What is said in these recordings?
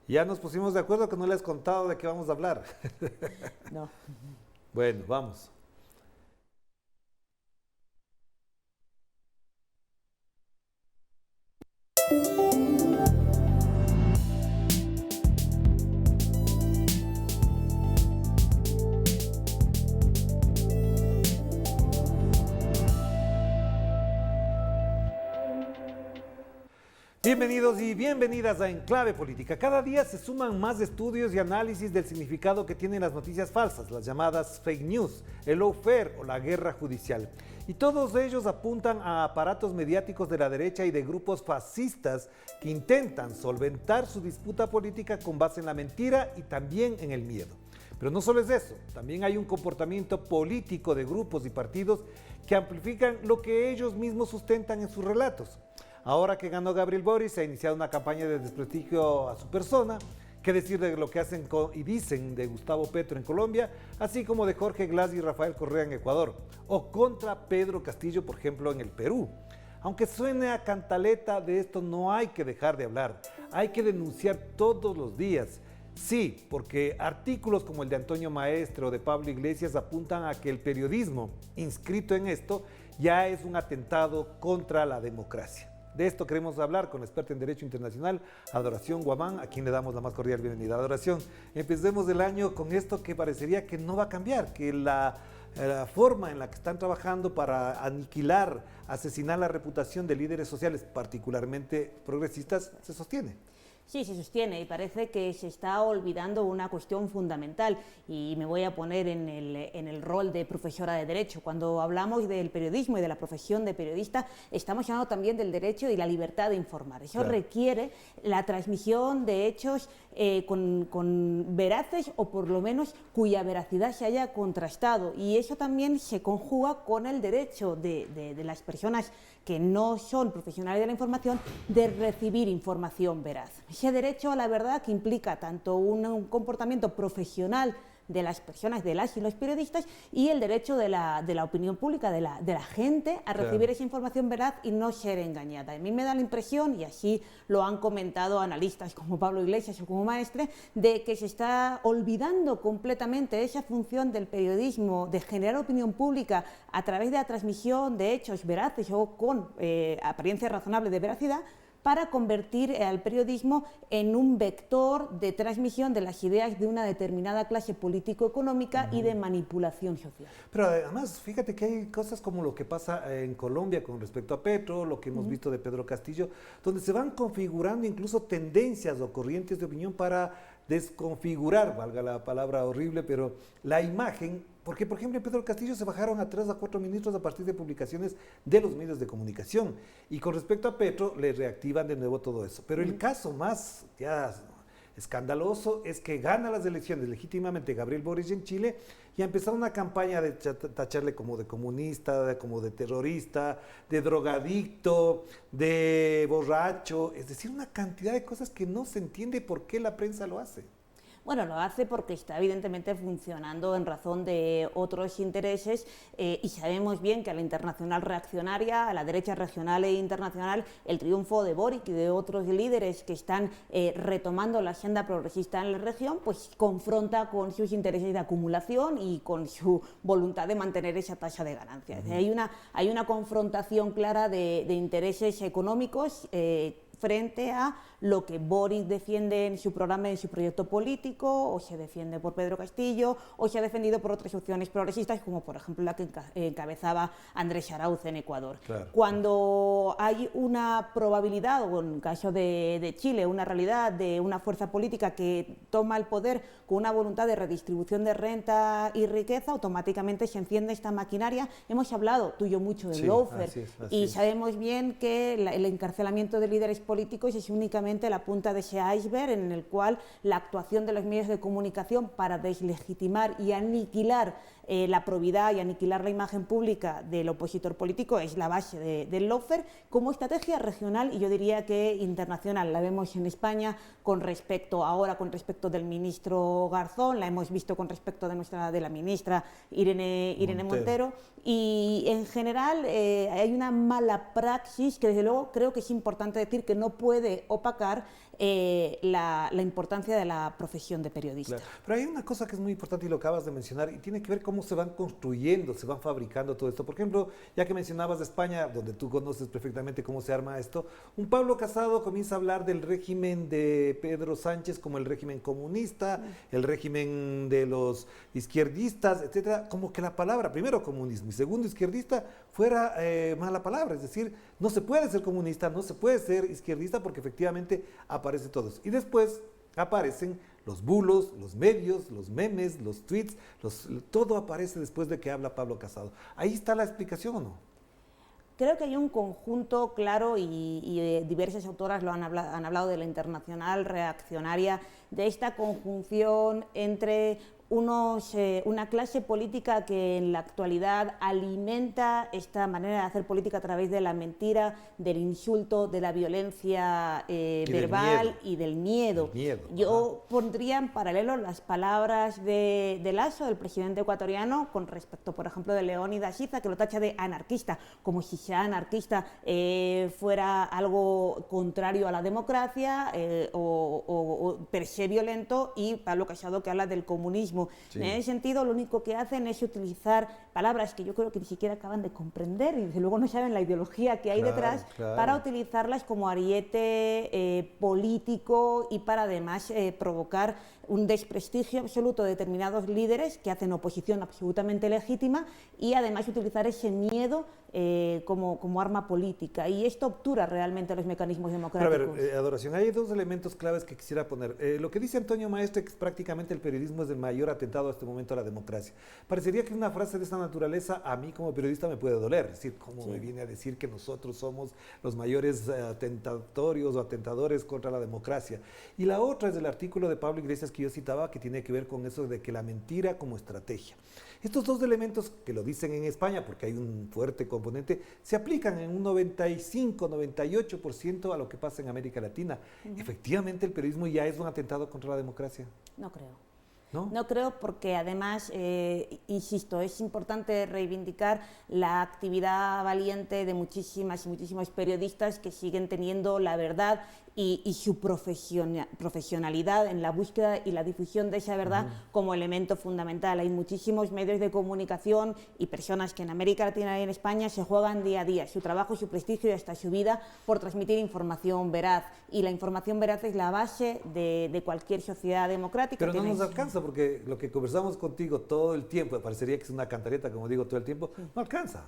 Ya nos pusimos de acuerdo que no les he contado de qué vamos a hablar. No. Bueno, vamos. Bienvenidos y bienvenidas a Enclave Política. Cada día se suman más estudios y análisis del significado que tienen las noticias falsas, las llamadas fake news, el lawfare o la guerra judicial. Y todos ellos apuntan a aparatos mediáticos de la derecha y de grupos fascistas que intentan solventar su disputa política con base en la mentira y también en el miedo. Pero no solo es eso, también hay un comportamiento político de grupos y partidos que amplifican lo que ellos mismos sustentan en sus relatos. Ahora que ganó Gabriel Boric, se ha iniciado una campaña de desprestigio a su persona. ¿Qué decir de lo que hacen y dicen de Gustavo Petro en Colombia, así como de Jorge Glass y Rafael Correa en Ecuador? O contra Pedro Castillo, por ejemplo, en el Perú. Aunque suene a cantaleta, de esto no hay que dejar de hablar. Hay que denunciar todos los días. Sí, porque artículos como el de Antonio Maestre o de Pablo Iglesias apuntan a que el periodismo inscrito en esto ya es un atentado contra la democracia. De esto queremos hablar con la experta en Derecho Internacional, Adoración Guamán, a quien le damos la más cordial bienvenida. Adoración, empecemos el año con esto que parecería que no va a cambiar, que la forma en la que están trabajando para aniquilar, asesinar la reputación de líderes sociales, particularmente progresistas, se sostiene. Sí, se sostiene y parece que se está olvidando una cuestión fundamental y me voy a poner en el rol de profesora de Derecho. Cuando hablamos del periodismo y de la profesión de periodista, estamos hablando también del derecho y la libertad de informar. Eso requiere la transmisión de hechos con veraces o por lo menos cuya veracidad se haya contrastado, y eso también se conjuga con el derecho de las personas que no son profesionales de la información de recibir información veraz. Ese derecho a la verdad que implica tanto un comportamiento profesional de las personas, de las y los periodistas, y el derecho de la opinión pública, de la gente a recibir esa información veraz y no ser engañada. A mí me da la impresión, y así lo han comentado analistas como Pablo Iglesias o como Maestre, de que se está olvidando completamente esa función del periodismo de generar opinión pública a través de la transmisión de hechos veraces o con apariencia razonable de veracidad, para convertir al periodismo en un vector de transmisión de las ideas de una determinada clase político-económica y de manipulación social. Pero además, fíjate que hay cosas como lo que pasa en Colombia con respecto a Petro, lo que hemos visto de Pedro Castillo, donde se van configurando incluso tendencias o corrientes de opinión para desconfigurar, valga la palabra horrible, pero la imagen. Porque, por ejemplo, en Pedro Castillo se bajaron a 3 a 4 ministros a partir de publicaciones de los medios de comunicación. Y con respecto a Petro, le reactivan de nuevo todo eso. Pero el caso más ya escandaloso es que gana las elecciones legítimamente Gabriel Boric en Chile y ha empezado una campaña de tacharle como de comunista, como de terrorista, de drogadicto, de borracho. Es decir, una cantidad de cosas que no se entiende por qué la prensa lo hace. Bueno, lo hace porque está evidentemente funcionando en razón de otros intereses y sabemos bien que a la internacional reaccionaria, a la derecha regional e internacional, el triunfo de Boric y de otros líderes que están retomando la senda progresista en la región, pues confronta con sus intereses de acumulación y con su voluntad de mantener esa tasa de ganancias. Hay una confrontación clara de intereses económicos frente a lo que Boric defiende en su programa y en su proyecto político, o se defiende por Pedro Castillo, o se ha defendido por otras opciones progresistas, como por ejemplo la que encabezaba Andrés Arauz en Ecuador. Claro. Cuando hay una probabilidad, o en el caso de Chile, una realidad de una fuerza política que toma el poder con una voluntad de redistribución de renta y riqueza, automáticamente se enciende esta maquinaria. Hemos hablado tú y yo mucho del lawfare, y sabemos bien que el encarcelamiento de líderes políticos es únicamente la punta de ese iceberg en el cual la actuación de los medios de comunicación para deslegitimar y aniquilar la probidad y aniquilar la imagen pública del opositor político es la base del lawfare como estrategia regional y yo diría que internacional. La vemos en España con respecto del ministro Garzón, la hemos visto con respecto de la ministra Irene Montero, y en general hay una mala praxis que desde luego creo que es importante decir que no puede opacar la importancia de la profesión de periodista. Claro. Pero hay una cosa que es muy importante y lo acabas de mencionar y tiene que ver cómo se van construyendo, se van fabricando todo esto. Por ejemplo, ya que mencionabas de España, donde tú conoces perfectamente cómo se arma esto, un Pablo Casado comienza a hablar del régimen de Pedro Sánchez como el régimen comunista, el régimen de los izquierdistas, etcétera, como que la palabra, primero comunismo y segundo izquierdista, fuera mala palabra, es decir, no se puede ser comunista, no se puede ser izquierdista porque efectivamente aparece todo eso. Y después aparecen los bulos, los medios, los memes, los tweets, todo aparece después de que habla Pablo Casado. ¿Ahí está la explicación o no? Creo que hay un conjunto claro y diversas autoras han hablado de la internacional reaccionaria, de esta conjunción entre una clase política que en la actualidad alimenta esta manera de hacer política a través de la mentira, del insulto, de la violencia verbal y del miedo. Yo pondría en paralelo las palabras de Lasso, del presidente ecuatoriano, con respecto, por ejemplo, de Leónidas Iza, que lo tacha de anarquista, como si ser anarquista fuera algo contrario a la democracia o per se violento, y Pablo Casado, que habla del comunismo. Sí. En ese sentido, lo único que hacen es utilizar palabras que yo creo que ni siquiera acaban de comprender y desde luego no saben la ideología que hay detrás, para utilizarlas como ariete político y para además provocar un desprestigio absoluto de determinados líderes que hacen oposición absolutamente legítima, y además utilizar ese miedo como arma política, y esto obtura realmente los mecanismos democráticos. Pero a ver, Adoración, hay dos elementos claves que quisiera poner. Lo que dice Antonio Maestre, que prácticamente el periodismo es el mayor atentado a este momento a la democracia. Parecería que una frase de esta naturaleza a mí como periodista me puede doler, es decir, cómo me viene a decir que nosotros somos los mayores atentatorios o atentadores contra la democracia. Y la otra es el artículo de Pablo Iglesias que yo citaba, que tiene que ver con eso de que la mentira como estrategia. Estos dos elementos, que lo dicen en España porque hay un fuerte componente, se aplican en un 95, 98% a lo que pasa en América Latina. ¿Efectivamente el periodismo ya es un atentado contra la democracia? No creo. ¿No? No creo, porque además, insisto, es importante reivindicar la actividad valiente de muchísimas y muchísimos periodistas que siguen teniendo la verdad y su profesionalidad en la búsqueda y la difusión de esa verdad como elemento fundamental. Hay muchísimos medios de comunicación y personas que en América Latina y en España se juegan día a día su trabajo, su prestigio y hasta su vida por transmitir información veraz, y la información veraz es la base de cualquier sociedad democrática. Pero no nos alcanza, porque lo que conversamos contigo todo el tiempo, parecería que es una cantareta, como digo, todo el tiempo, no alcanza.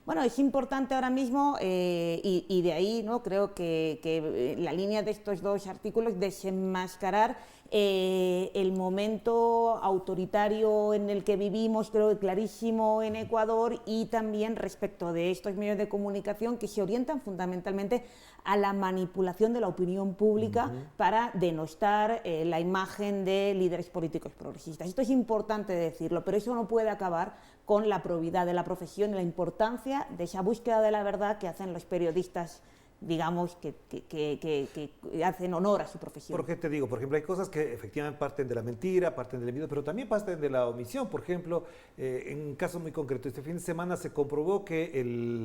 Bueno, es importante ahora mismo, y de ahí, ¿no?, creo que la línea de estos dos artículos, desenmascarar el momento autoritario en el que vivimos, creo que clarísimo en Ecuador, y también respecto de estos medios de comunicación que se orientan fundamentalmente a la manipulación de la opinión pública para denostar la imagen de líderes políticos progresistas. Esto es importante decirlo, pero eso no puede acabar con la probidad de la profesión y la importancia de esa búsqueda de la verdad que hacen los periodistas, digamos, que hacen honor a su profesión. ¿Por qué te digo? Por ejemplo, hay cosas que efectivamente parten de la mentira, parten del miedo, pero también parten de la omisión. Por ejemplo, en un caso muy concreto, este fin de semana se comprobó que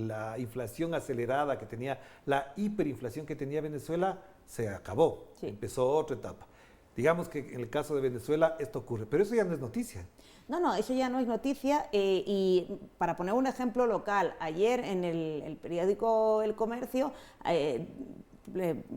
la inflación acelerada que tenía, la hiperinflación que tenía Venezuela, se acabó. Sí. Empezó otra etapa. Digamos que en el caso de Venezuela esto ocurre, pero eso ya no es noticia. No, eso ya no es noticia, y para poner un ejemplo local, ayer en el periódico El Comercio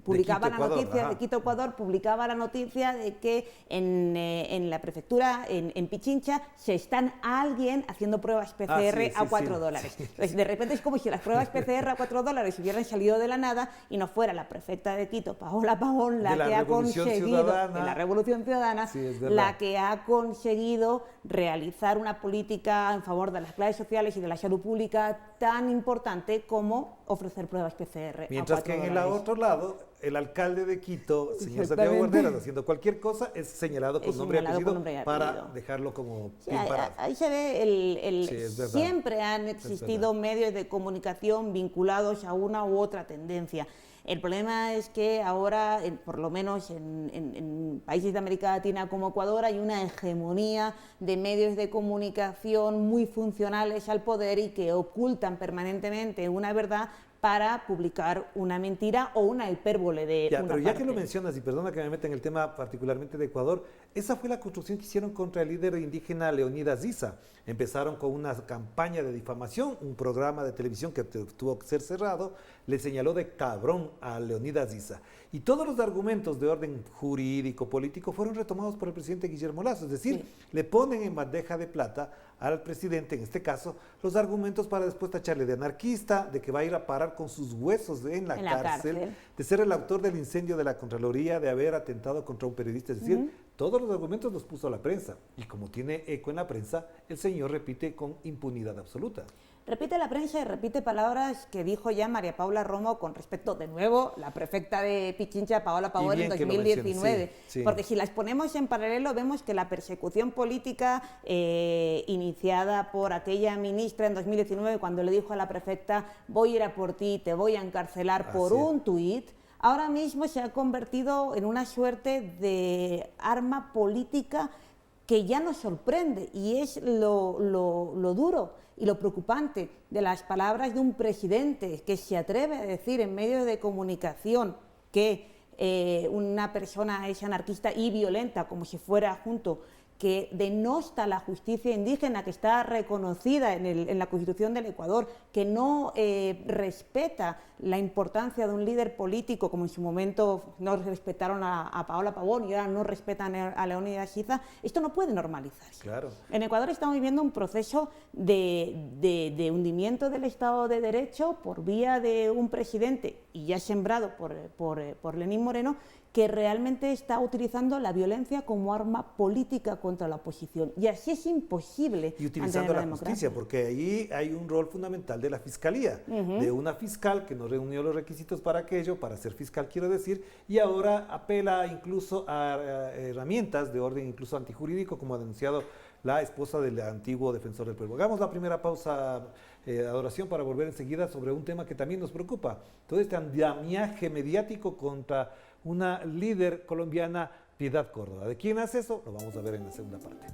publicaba la noticia de Quito, Ecuador, publicaba la noticia de que en la prefectura, en Pichincha, se están haciendo pruebas PCR a $4. Sí. Entonces, de repente es como si las pruebas PCR a $4 hubieran salido de la nada y no fuera la prefecta de Quito, Paola Pavón, la que ha conseguido, de la Revolución Ciudadana, la que ha conseguido realizar una política en favor de las clases sociales y de la salud pública tan importante como ofrecer pruebas PCR. Mientras que en el otro lado, el alcalde de Quito, señor Santiago Guarderas, haciendo cualquier cosa, es señalado con nombre y apellido para dejarlo como bien parado. Ahí se ve siempre han existido medios de comunicación vinculados a una u otra tendencia. El problema es que ahora, por lo menos en países de América Latina como Ecuador, hay una hegemonía de medios de comunicación muy funcionales al poder y que ocultan permanentemente una verdad para publicar una mentira o una hipérbole de Ya, una pero ya parte. que lo mencionas, y perdona que me meta en el tema particularmente de Ecuador, esa fue la construcción que hicieron contra el líder indígena Leonidas Issa. Empezaron con una campaña de difamación, un programa de televisión que tuvo que ser cerrado, le señaló de cabrón a Leonidas Issa. Y todos los argumentos de orden jurídico, político, fueron retomados por el presidente Guillermo Lasso. Es decir, le ponen en bandeja de plata al presidente, en este caso, los argumentos para después tacharle de anarquista, de que va a ir a parar con sus huesos en la cárcel, de ser el autor del incendio de la Contraloría, de haber atentado contra un periodista. Es decir, todos los argumentos los puso a la prensa. Y como tiene eco en la prensa, el señor repite con impunidad absoluta. Repite la prensa y repite palabras que dijo ya María Paula Romo con respecto, de nuevo, la prefecta de Pichincha, Paola Pavón, en 2019. Sí. Porque si las ponemos en paralelo, vemos que la persecución política iniciada por aquella ministra en 2019, cuando le dijo a la prefecta, voy a ir a por ti, te voy a encarcelar por un tuit, ahora mismo se ha convertido en una suerte de arma política que ya nos sorprende, y es lo duro y lo preocupante de las palabras de un presidente que se atreve a decir en medios de comunicación que una persona es anarquista y violenta, como si fuera junto, que denosta la justicia indígena que está reconocida en la Constitución del Ecuador, que no respeta la importancia de un líder político, como en su momento no respetaron a Paola Pavón y ahora no respetan a Leonidas Issa. Esto no puede normalizarse. Claro. En Ecuador estamos viviendo un proceso de hundimiento del Estado de Derecho por vía de un presidente, y ya sembrado por Lenín Moreno, que realmente está utilizando la violencia como arma política contra la oposición. Y así es imposible. Y utilizando la justicia, porque ahí hay un rol fundamental de la fiscalía, de una fiscal que no reunió los requisitos para aquello, para ser fiscal quiero decir, y ahora apela incluso a herramientas de orden incluso antijurídico, como ha denunciado la esposa del antiguo defensor del pueblo. Hagamos la primera pausa, Adoración, para volver enseguida sobre un tema que también nos preocupa, todo este andamiaje mediático contra una líder colombiana, Piedad Córdoba. ¿De quién hace eso? Lo vamos a ver en la segunda parte.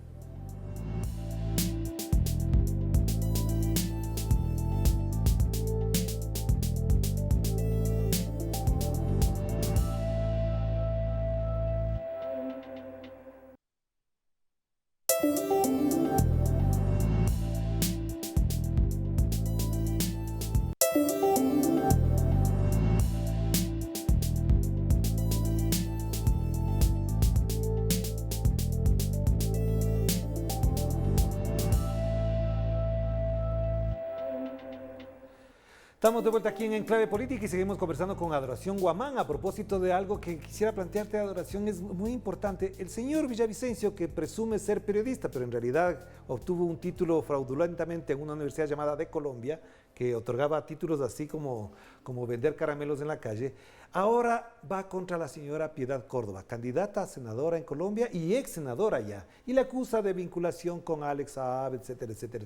Estamos de vuelta aquí en Enclave Política y seguimos conversando con Adoración Guamán a propósito de algo que quisiera plantearte, Adoración, es muy importante. El señor Villavicencio, que presume ser periodista, pero en realidad obtuvo un título fraudulentamente en una universidad llamada de Colombia, que otorgaba títulos así como vender caramelos en la calle, ahora va contra la señora Piedad Córdoba, candidata a senadora en Colombia y ex senadora ya, y la acusa de vinculación con Alex Saab, etcétera, etcétera.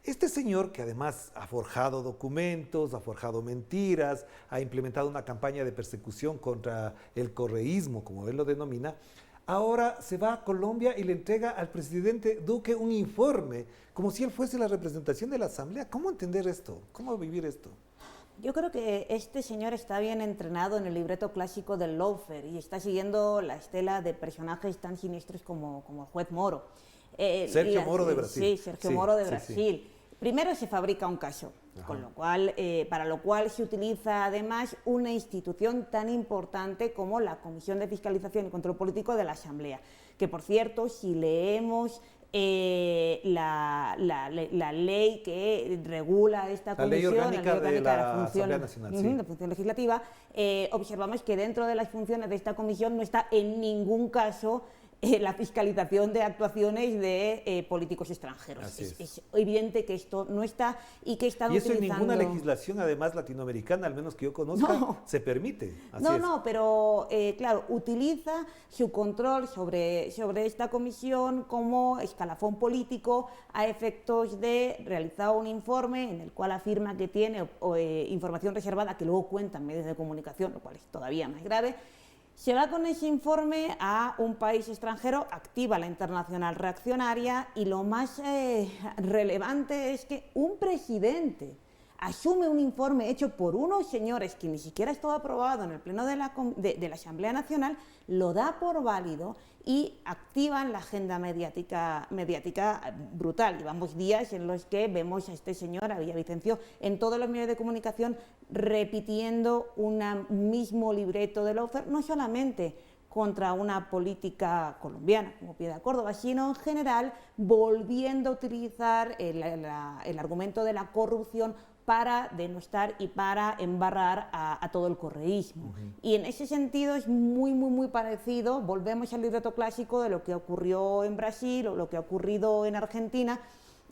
Este señor, que además ha forjado documentos, ha forjado mentiras, ha implementado una campaña de persecución contra el correísmo, como él lo denomina, ahora se va a Colombia y le entrega al presidente Duque un informe, como si él fuese la representación de la Asamblea. ¿Cómo entender esto? ¿Cómo vivir esto? Yo creo que este señor está bien entrenado en el libreto clásico del lawfare y está siguiendo la estela de personajes tan siniestros como el juez Moro. Sergio Moro de Brasil. Sí, Sergio Moro de Brasil. Sí. Primero se fabrica un caso, con lo cual, para lo cual se utiliza además una institución tan importante como la Comisión de Fiscalización y Control Político de la Asamblea, que por cierto, si leemos la ley que regula esta comisión, la ley orgánica de la Asamblea Nacional, de función legislativa, observamos que dentro de las funciones de esta comisión no está en ningún caso la fiscalización de actuaciones de políticos extranjeros. Es evidente que esto no está y que están utilizando... Y eso en ninguna legislación, además latinoamericana, al menos que yo conozca, se permite. Pero claro, utiliza su control sobre esta comisión como escalafón político a efectos de realizar un informe en el cual afirma que tiene información reservada que luego cuentan medios de comunicación, lo cual es todavía más grave. Se va con ese informe a un país extranjero, activa la Internacional Reaccionaria y lo más relevante es que un presidente asume un informe hecho por unos señores que ni siquiera estaba aprobado en el Pleno de la Asamblea Nacional, lo da por válido y activan la agenda mediática brutal. Llevamos días en los que vemos a este señor, a Villavicencio, en todos los medios de comunicación repitiendo un mismo libreto de lawfare, no solamente contra una política colombiana, como Piedad Córdoba, sino en general volviendo a utilizar el argumento de la corrupción para denostar y para embarrar a todo el correísmo. Y en ese sentido es muy parecido, volvemos al libreto clásico de lo que ocurrió en Brasil o lo que ha ocurrido en Argentina,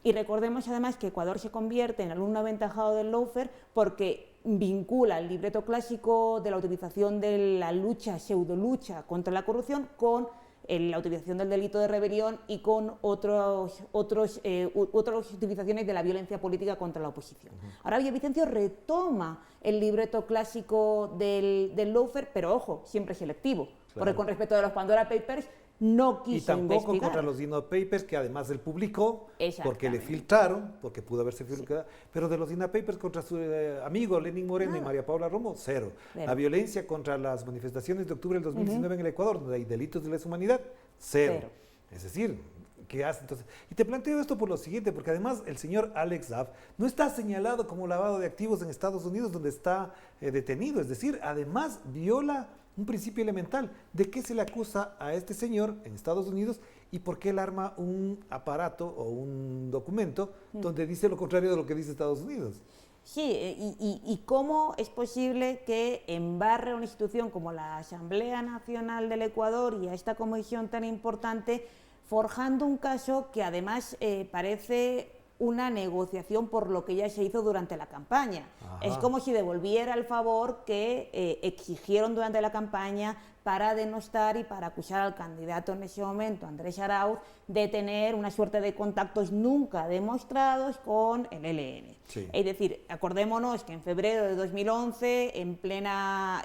y recordemos además que Ecuador se convierte en alumno aventajado del lawfare porque vincula el libreto clásico de la utilización de la pseudolucha contra la corrupción con la utilización del delito de rebelión y con otras utilizaciones de la violencia política contra la oposición. Ahora Villavicencio retoma el libreto clásico del lawfare, pero ojo, siempre selectivo, porque con respecto a los Pandora Papers no quiso y tampoco investigar. contra los Dino Papers, que además él publicó, porque le filtraron, porque pudo haberse filtrado, pero de los Dino Papers contra su amigo Lenín Moreno y María Paula Romo, cero. La violencia contra las manifestaciones de octubre del 2019 en el Ecuador, donde hay delitos de lesa humanidad, cero. Es decir, ¿qué hace entonces? Y te planteo esto por lo siguiente, porque además el señor Alex Saab no está señalado como lavado de activos en Estados Unidos, donde está detenido, es decir, además viola un principio elemental. ¿De qué se le acusa a este señor en Estados Unidos y por qué él arma un aparato o un documento donde dice lo contrario de lo que dice Estados Unidos? Sí, y cómo es posible que embarre a una institución como la Asamblea Nacional del Ecuador y a esta comisión tan importante, forjando un caso que además parece una negociación por lo que ya se hizo durante la campaña. Es como si devolviera el favor que exigieron durante la campaña para denostar y para acusar al candidato en ese momento, Andrés Arauz, de tener una suerte de contactos nunca demostrados con el ELN. Sí. Es decir, acordémonos que en febrero de 2011, en plena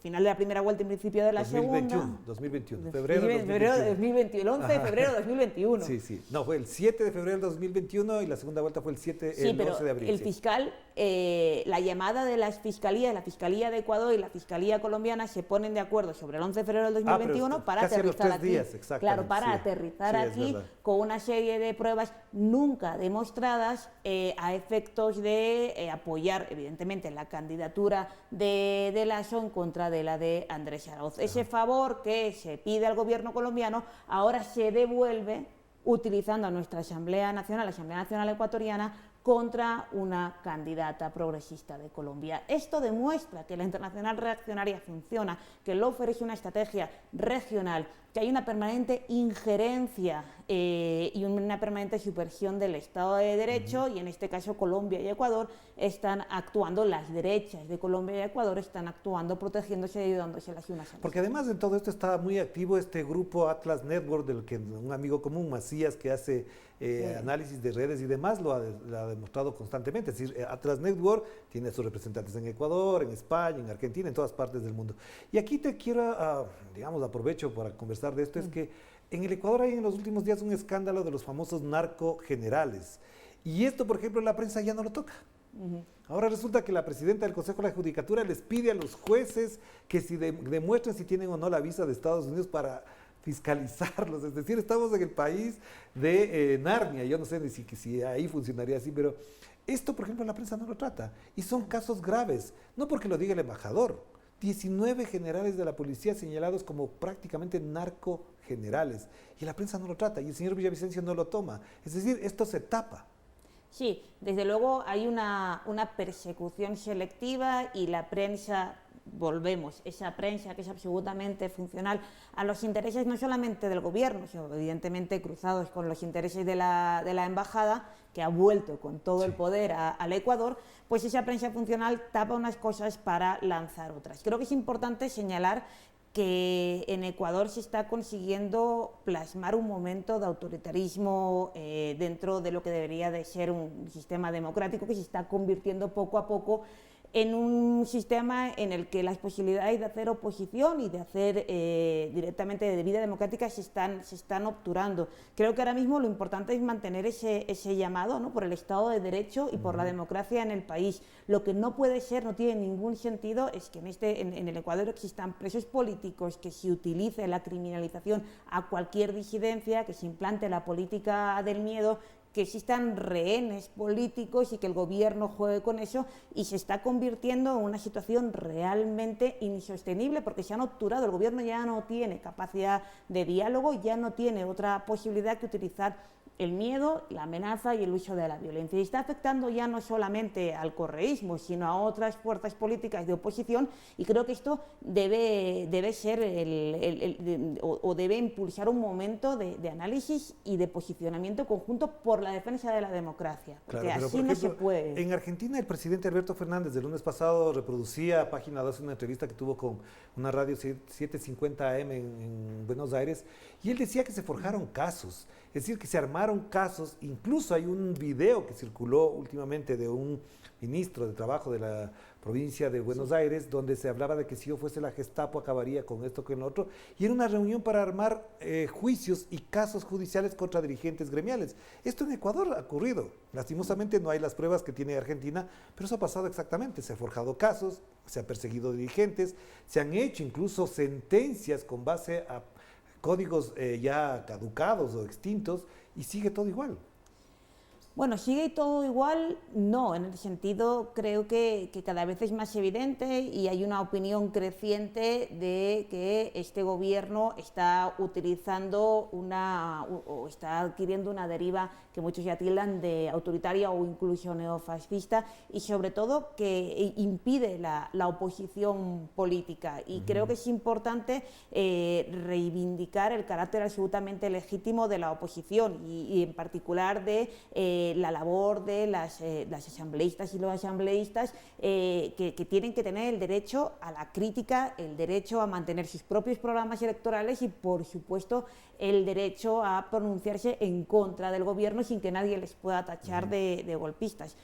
final de la primera vuelta y principio de la segunda... 2021, febrero de 2021, el 11 de febrero de 2021. Sí. No, fue el 7 de febrero de 2021 y la segunda vuelta fue el 11 de abril. El fiscal, la llamada de las fiscalías, la Fiscalía de Ecuador y la Fiscalía colombiana se ponen de acuerdo sobre el 11 de febrero del 2021 para aterrizar aquí. Días, claro, para aterrizar aquí con una serie de pruebas nunca demostradas a efectos de apoyar, evidentemente, la candidatura de Lasso en contra de la de Andrés Arauz. Ese favor que se pide al gobierno colombiano ahora se devuelve utilizando a nuestra Asamblea Nacional, la Asamblea Nacional Ecuatoriana, contra una candidata progresista de Colombia. Esto demuestra que la internacional reaccionaria funciona, que el lawfare es una estrategia regional, que hay una permanente injerencia y una permanente subversión del Estado de Derecho, y en este caso Colombia y Ecuador están actuando, las derechas de Colombia y Ecuador están actuando, protegiéndose y ayudándose las unas a las otras. Porque además de todo esto está muy activo este grupo Atlas Network, del que un amigo común, Macías, que hace análisis de redes y demás, lo ha demostrado constantemente. Es decir, Atlas Network tiene sus representantes en Ecuador, en España, en Argentina, en todas partes del mundo. Y aquí te quiero, aprovecho para conversar de esto, es que en el Ecuador hay en los últimos días un escándalo de los famosos narcogenerales. Y esto, por ejemplo, la prensa ya no lo toca. Ahora resulta que la presidenta del Consejo de la Judicatura les pide a los jueces que si demuestren si tienen o no la visa de Estados Unidos para fiscalizarlos. Es decir, estamos en el país de Narnia. Yo no sé ni si ahí funcionaría así, pero esto, por ejemplo, la prensa no lo trata. Y son casos graves, no porque lo diga el embajador. 19 generales de la policía señalados como prácticamente narcogenerales. Y la prensa no lo trata, y el señor Villavicencio no lo toma. Es decir, esto se tapa. Sí, desde luego hay una persecución selectiva y la prensa, volvemos, esa prensa que es absolutamente funcional a los intereses no solamente del gobierno, sino evidentemente cruzados con los intereses de la embajada, que ha vuelto con todo el poder al Ecuador, pues esa prensa funcional tapa unas cosas para lanzar otras. Creo que es importante señalar que en Ecuador se está consiguiendo plasmar un momento de autoritarismo dentro de lo que debería de ser un sistema democrático, que se está convirtiendo poco a poco en un sistema en el que las posibilidades de hacer oposición y de hacer directamente de vida democrática se están obturando. Creo que ahora mismo lo importante es mantener ese llamado, ¿no?, por el Estado de Derecho y por la democracia en el país. Lo que no puede ser, no tiene ningún sentido, es que en el Ecuador existan presos políticos, que se utilice la criminalización a cualquier disidencia, que se implante la política del miedo, que existan rehenes políticos y que el gobierno juegue con eso, y se está convirtiendo en una situación realmente insostenible porque se han obturado. El gobierno ya no tiene capacidad de diálogo, ya no tiene otra posibilidad que utilizar el miedo, la amenaza y el uso de la violencia. Y está afectando ya no solamente al correísmo, sino a otras fuerzas políticas de oposición, y creo que esto debe ser o debe impulsar un momento de análisis y de posicionamiento conjunto por la defensa de la democracia, porque claro, así pero, por ejemplo, no se puede. En Argentina, el presidente Alberto Fernández el lunes pasado reproducía a Página 2 una entrevista que tuvo con una radio 750 AM en Buenos Aires, y él decía que se forjaron casos, es decir, que se armaron casos. Incluso hay un video que circuló últimamente de un ministro de Trabajo de la provincia de Buenos Aires, donde se hablaba de que si yo fuese la Gestapo acabaría con esto, con lo otro, y era una reunión para armar juicios y casos judiciales contra dirigentes gremiales. Esto en Ecuador ha ocurrido. Lastimosamente no hay las pruebas que tiene Argentina, pero eso ha pasado exactamente. Se han forjado casos, se han perseguido dirigentes, se han hecho incluso sentencias con base a códigos ya caducados o extintos, y sigue todo igual. Bueno, sigue todo igual, no, en el sentido creo que cada vez es más evidente y hay una opinión creciente de que este gobierno está utilizando o está adquiriendo una deriva que muchos ya tildan de autoritaria o incluso neofascista, y sobre todo que impide la oposición política. Y creo que es importante reivindicar el carácter absolutamente legítimo de la oposición y en particular de la labor de las asambleístas y los asambleístas, que tienen que tener el derecho a la crítica, el derecho a mantener sus propios programas electorales y, por supuesto, el derecho a pronunciarse en contra del gobierno sin que nadie les pueda tachar de golpistas.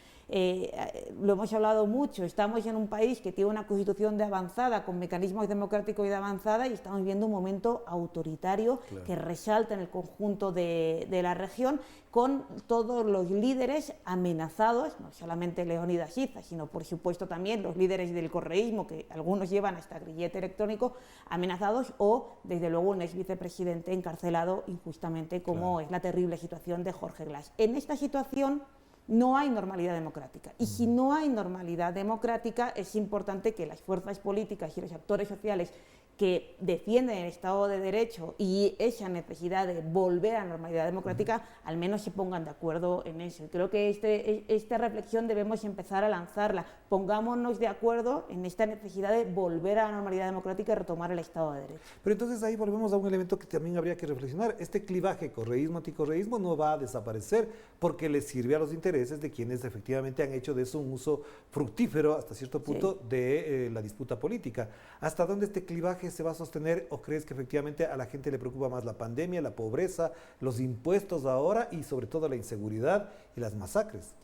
Lo hemos hablado mucho, estamos en un país que tiene una constitución de avanzada, con mecanismos democráticos y de avanzada, y estamos viendo un momento autoritario, claro, que resalta en el conjunto de la región, con todos los líderes amenazados, no solamente Leónidas Issa, sino por supuesto también los líderes del correísmo, que algunos llevan hasta grillete electrónico, amenazados, o desde luego un ex vicepresidente encarcelado injustamente, como claro, es la terrible situación de Jorge Glass. En esta situación no hay normalidad democrática, y si no hay normalidad democrática es importante que las fuerzas políticas y los actores sociales que defienden el Estado de Derecho y esa necesidad de volver a la normalidad democrática al menos se pongan de acuerdo en eso. Y creo que esta reflexión debemos empezar a lanzarla. Pongámonos de acuerdo en esta necesidad de volver a la normalidad democrática y retomar el Estado de Derecho. Pero entonces ahí volvemos a un elemento que también habría que reflexionar. Este clivaje correísmo-anticorreísmo no va a desaparecer porque le sirve a los intereses de quienes efectivamente han hecho de eso un uso fructífero hasta cierto punto, sí, de la disputa política. ¿Hasta dónde este clivaje se va a sostener, o crees que efectivamente a la gente le preocupa más la pandemia, la pobreza, los impuestos ahora y sobre todo la inseguridad y las masacres?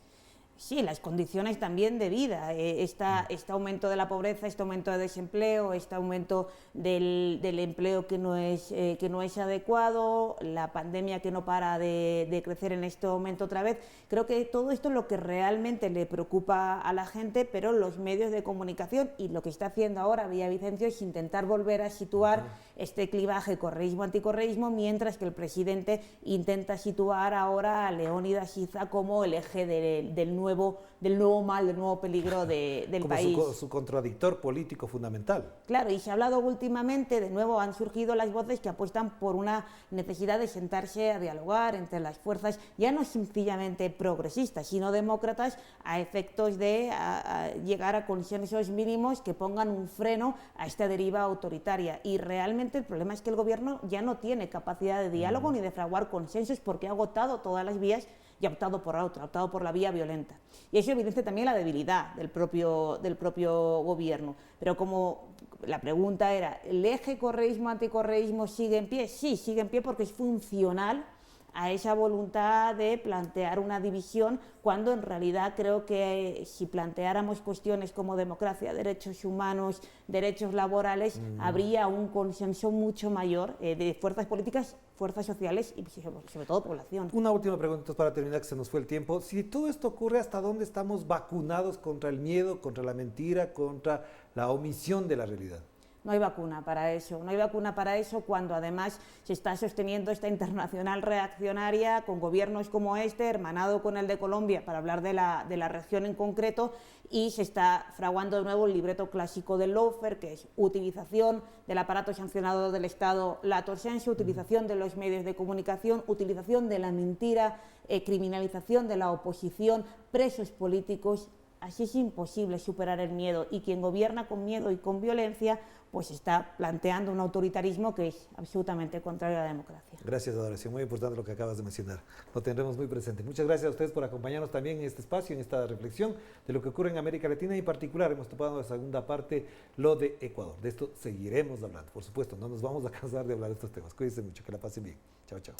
Sí, las condiciones también de vida, este aumento de la pobreza, este aumento de desempleo, este aumento del empleo que no es adecuado, la pandemia que no para de crecer en este momento otra vez. Creo que todo esto es lo que realmente le preocupa a la gente, pero los medios de comunicación y lo que está haciendo ahora Villavicencio es intentar volver a situar este clivaje correísmo-anticorreísmo, mientras que el presidente intenta situar ahora a Leónidas Issa como el eje del nuevo mal, del nuevo peligro del país. Como su contradictor político fundamental. Claro, y se ha hablado últimamente, de nuevo han surgido las voces que apuestan por una necesidad de sentarse a dialogar entre las fuerzas, ya no sencillamente progresistas, sino demócratas, a efectos de llegar a consensos mínimos que pongan un freno a esta deriva autoritaria. Y realmente el problema es que el gobierno ya no tiene capacidad de diálogo ni de fraguar consensos, porque ha agotado todas las vías y ha optado por otra, ha optado por la vía violenta. Y eso evidencia también la debilidad del propio gobierno. Pero como la pregunta era, ¿el eje correísmo-anticorreísmo sigue en pie? Sí, sigue en pie porque es funcional a esa voluntad de plantear una división, cuando en realidad creo que si planteáramos cuestiones como democracia, derechos humanos, derechos laborales, habría un consenso mucho mayor de fuerzas políticas, fuerzas sociales y sobre todo población. Una última pregunta para terminar, que se nos fue el tiempo. Si todo esto ocurre, ¿hasta dónde estamos vacunados contra el miedo, contra la mentira, contra la omisión de la realidad? No hay vacuna para eso, no hay vacuna para eso cuando además se está sosteniendo esta internacional reaccionaria con gobiernos como este, hermanado con el de Colombia, para hablar de la región en concreto, y se está fraguando de nuevo el libreto clásico del lawfare, que es utilización del aparato sancionador del Estado, la torsense, utilización de los medios de comunicación, utilización de la mentira, criminalización de la oposición, presos políticos. Así es imposible superar el miedo, y quien gobierna con miedo y con violencia pues está planteando un autoritarismo que es absolutamente contrario a la democracia. Gracias, Adoración. Muy importante lo que acabas de mencionar. Lo tendremos muy presente. Muchas gracias a ustedes por acompañarnos también en este espacio, en esta reflexión de lo que ocurre en América Latina, y en particular hemos topado en la segunda parte lo de Ecuador. De esto seguiremos hablando. Por supuesto, no nos vamos a cansar de hablar de estos temas. Cuídense mucho, que la pasen bien. Chao, chao.